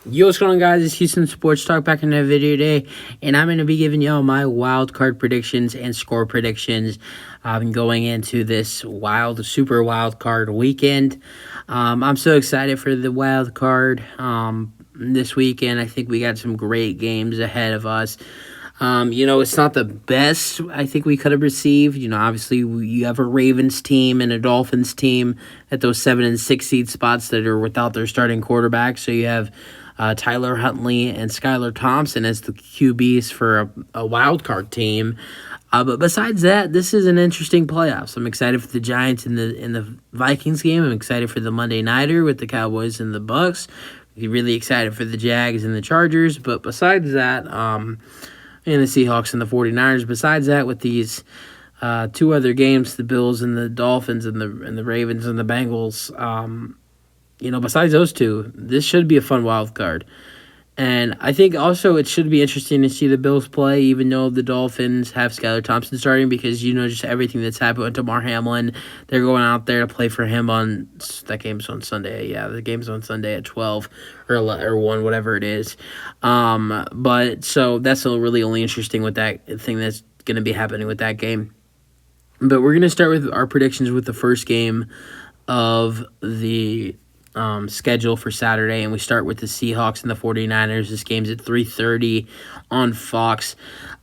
Yo, what's going on, guys? It's Houston Sports Talk back in that video today, and I'm going to be giving y'all my wild card predictions and score predictions going into this super wild card weekend. I'm so excited for the wild card this weekend. I think we got some great games ahead of us. It's not the best I think we could have received. Obviously you have a Ravens team and a Dolphins team at those 7 and 6 seed spots that are without their starting quarterback. So you have Tyler Huntley and Skylar Thompson as the QBs for a wild card team. But besides that, this is an interesting playoffs. I'm excited for the Giants in the Vikings game. I'm excited for the Monday Nighter with the Cowboys and the Bucks. I'm really excited for the Jags and the Chargers. But besides that, and the Seahawks and the 49ers. Besides that, with these two other games, the Bills and the Dolphins and the Ravens and the Bengals, besides those two, this should be a fun wild card. And I think also it should be interesting to see the Bills play, even though the Dolphins have Skylar Thompson starting, because just everything that's happened with Damar Hamlin. They're going out there to play for him on that game's on Sunday. Yeah, the game's on Sunday at 12 or 1, whatever it is. But so that's really only interesting with that thing that's going to be happening with that game. But we're going to start with our predictions with the first game of the schedule for Saturday, and we start with the Seahawks and the 49ers. This game's at 3:30 on Fox.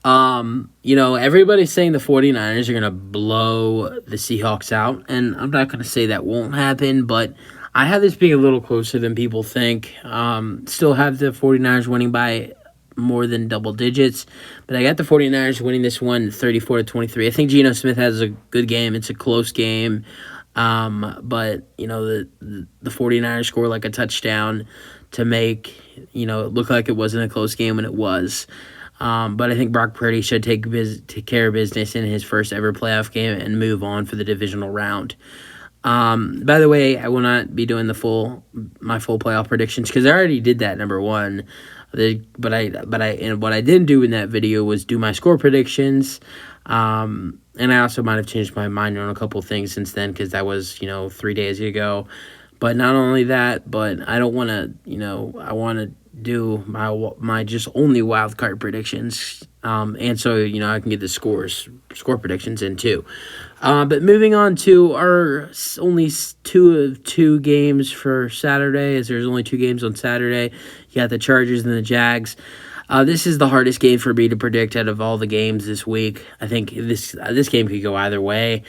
Everybody's saying the 49ers are going to blow the Seahawks out, and I'm not going to say that won't happen, but I have this being a little closer than people think. Still have the 49ers winning by more than double digits, but I got the 49ers winning this one 34-23. I think Geno Smith has a good game. It's a close game. But the 49ers score like a touchdown to make it look like it wasn't a close game when it was. But I think Brock Purdy should take care of business in his first ever playoff game and move on for the divisional round. By the way, I will not be doing my full playoff predictions because I already did that, number one. But what I didn't do in that video was do my score predictions. And I also might have changed my mind on a couple things since then because that was 3 days ago. But not only that, but I don't want to I want to do my just only wild card predictions. And so I can get the score predictions in too. But moving on to our only two games for Saturday, as there's only 2 games on Saturday. You got the Chargers and the Jags. This is the hardest game for me to predict out of all the games this week. I think this game could go either way.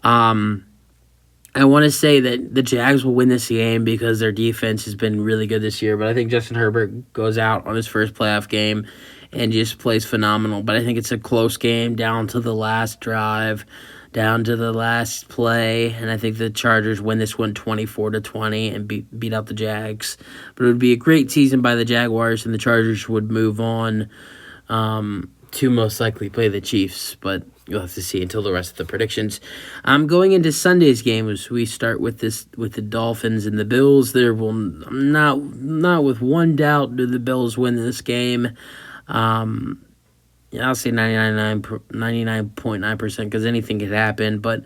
I want to say that the Jags will win this game because their defense has been really good this year, but I think Justin Herbert goes out on his first playoff game and just plays phenomenal. But I think it's a close game down to the last drive, down to the last play, and I think the Chargers win this one 24-20 and beat out the Jags. But it would be a great season by the Jaguars, and the Chargers would move on to most likely play the Chiefs, but you'll have to see until the rest of the predictions. Going into Sunday's game, as we start with the Dolphins and the Bills. There will not with one doubt do the Bills win this game. I'll say 99.9% because anything could happen. But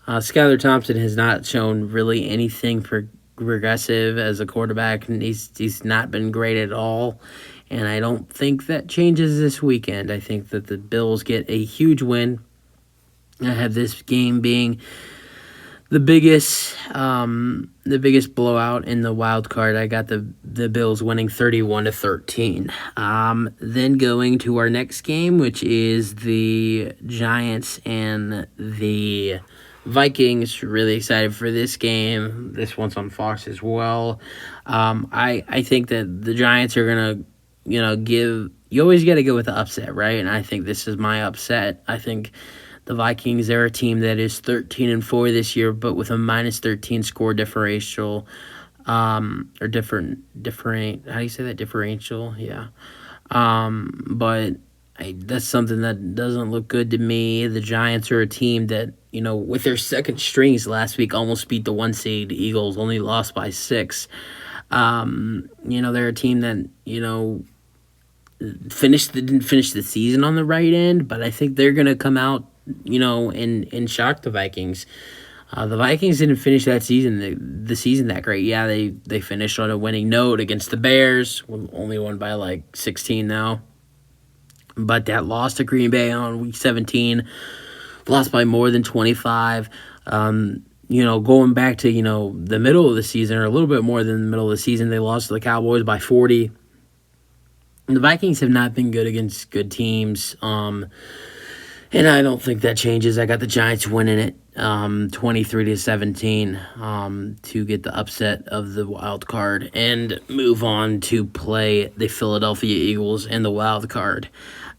Skylar Thompson has not shown really anything progressive as a quarterback, and he's not been great at all. And I don't think that changes this weekend. I think that the Bills get a huge win. I have this game being the biggest blowout in the wild card. I got the Bills winning 31-13. Then going to our next game, which is the Giants and the Vikings. Really excited for this game. This one's on Fox as well. I think that the Giants are gonna you always got to go with the upset, right? And I think this is my upset. I think the Vikings, they're a team that is 13-4 this year, but with a -13 score differential, or different. How do you say that? Differential, yeah. But that's something that doesn't look good to me. The Giants are a team that with their second strings last week, almost beat the 1 seed Eagles, only lost by 6. They're a team that didn't finish the season on the right end, but I think they're gonna come out and shock the Vikings. The Vikings didn't finish that season, the season that great. Yeah, they finished on a winning note against the Bears. Only won by like 16 now. But that loss to Green Bay on week 17, lost by more than 25. Going back to, the middle of the season, or a little bit more than the middle of the season, they lost to the Cowboys by 40. The Vikings have not been good against good teams. And I don't think that changes. I got the Giants winning it 23-17 to get the upset of the wild card and move on to play the Philadelphia Eagles in the wild card.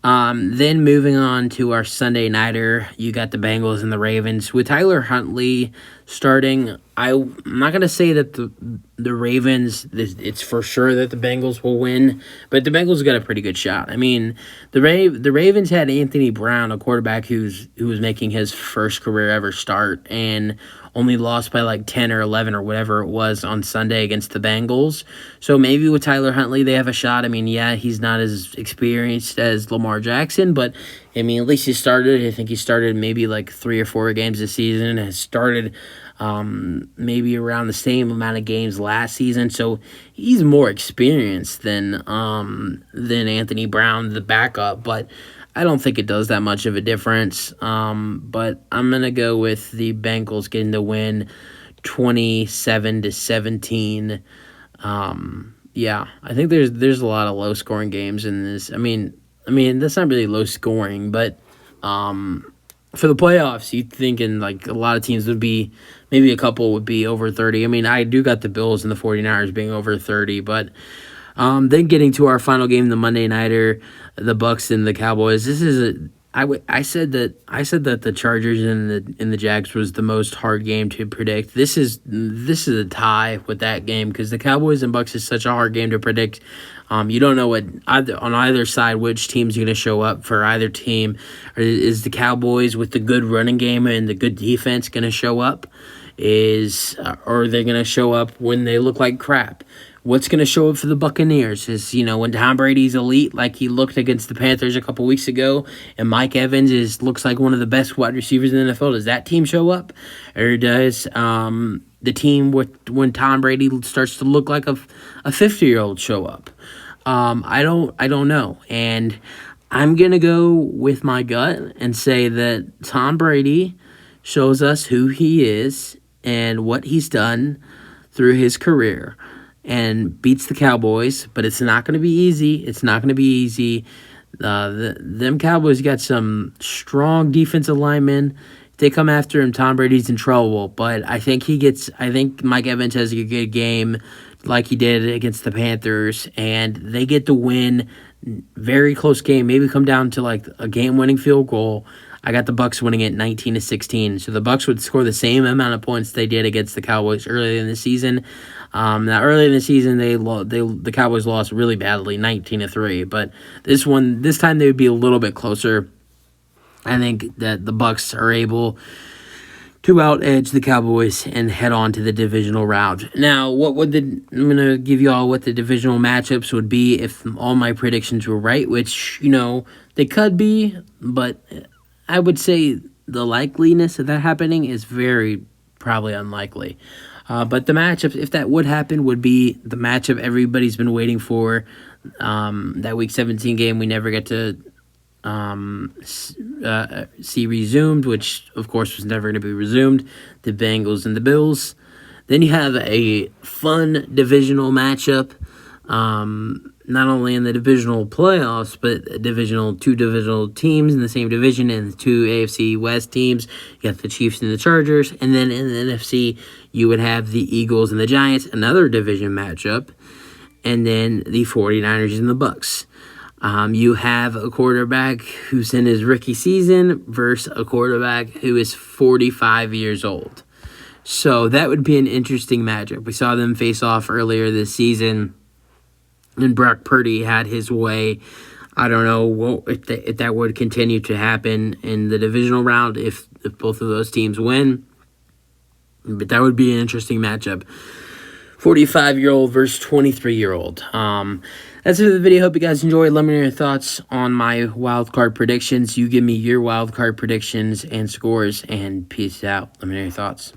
Then moving on to our Sunday nighter, you got the Bengals and the Ravens. With Tyler Huntley starting, I'm not going to say that the Ravens, it's for sure that the Bengals will win, but the Bengals got a pretty good shot. I mean, the Ravens had Anthony Brown, a quarterback who was making his first career ever start, and only lost by like 10 or 11 or whatever it was on Sunday against the Bengals. So maybe with Tyler Huntley, they have a shot. I mean, yeah, he's not as experienced as Lamar Jackson, but I mean, at least he started. I think he started maybe like 3 or 4 games this season, has started maybe around the same amount of games last season. So he's more experienced than Anthony Brown, the backup, but I don't think it does that much of a difference. But I'm going to go with the Bengals getting the win 27-17. Yeah, I think there's a lot of low scoring games in this. I mean that's not really low scoring, but for the playoffs, you're thinking like a lot of teams would be, maybe a couple would be over 30. I mean, I do got the Bills and the 49ers being over 30, but then getting to our final game, the Monday nighter, the Bucks and the Cowboys. This is I said that the Chargers and the Jags was the most hard game to predict. This is a tie with that game because the Cowboys and Bucks is such a hard game to predict. You don't know on either side which team's going to show up for either team. Is the Cowboys with the good running game and the good defense going to show up? Or are they going to show up when they look like crap? What's going to show up for the Buccaneers is, when Tom Brady's elite like he looked against the Panthers a couple weeks ago, and Mike Evans looks like one of the best wide receivers in the NFL. Does that team show up? Or does the team when Tom Brady starts to look like a 50-year-old show up? I don't know. And I'm going to go with my gut and say that Tom Brady shows us who he is and what he's done through his career and beats the Cowboys, but it's not going to be easy. It's not going to be easy. Them Cowboys got some strong defensive linemen. If they come after him, Tom Brady's in trouble. But I think Mike Evans has a good game like he did against the Panthers, and they get the win. Very close game. Maybe come down to like a game-winning field goal. I got the Bucks winning it 19-16. So the Bucks would score the same amount of points they did against the Cowboys earlier in the season. Now early in the season, the Cowboys lost really badly, 19-3. But this time they would be a little bit closer. I think that the Bucks are able to out-edge the Cowboys and head on to the divisional round. Now, I'm going to give you all what the divisional matchups would be if all my predictions were right, which, they could be, but I would say the likeliness of that happening is very probably unlikely. But the matchup, if that would happen, would be the matchup everybody's been waiting for. That Week 17 game we never get to see resumed, which, of course, was never going to be resumed. The Bengals and the Bills. Then you have a fun divisional matchup. Not only in the divisional playoffs, but two divisional teams in the same division and the 2 AFC West teams. You got the Chiefs and the Chargers. And then in the NFC, you would have the Eagles and the Giants, another division matchup. And then the 49ers and the Bucks. You have a quarterback who's in his rookie season versus a quarterback who is 45 years old. So that would be an interesting matchup. We saw them face off earlier this season, and Brock Purdy had his way. I don't know if that would continue to happen in the divisional round if both of those teams win. But that would be an interesting matchup. 45-year-old versus 23-year-old. That's it for the video. Hope you guys enjoyed. Let me know your thoughts on my wild card predictions. You give me your wild card predictions and scores, and peace out. Let me know your thoughts.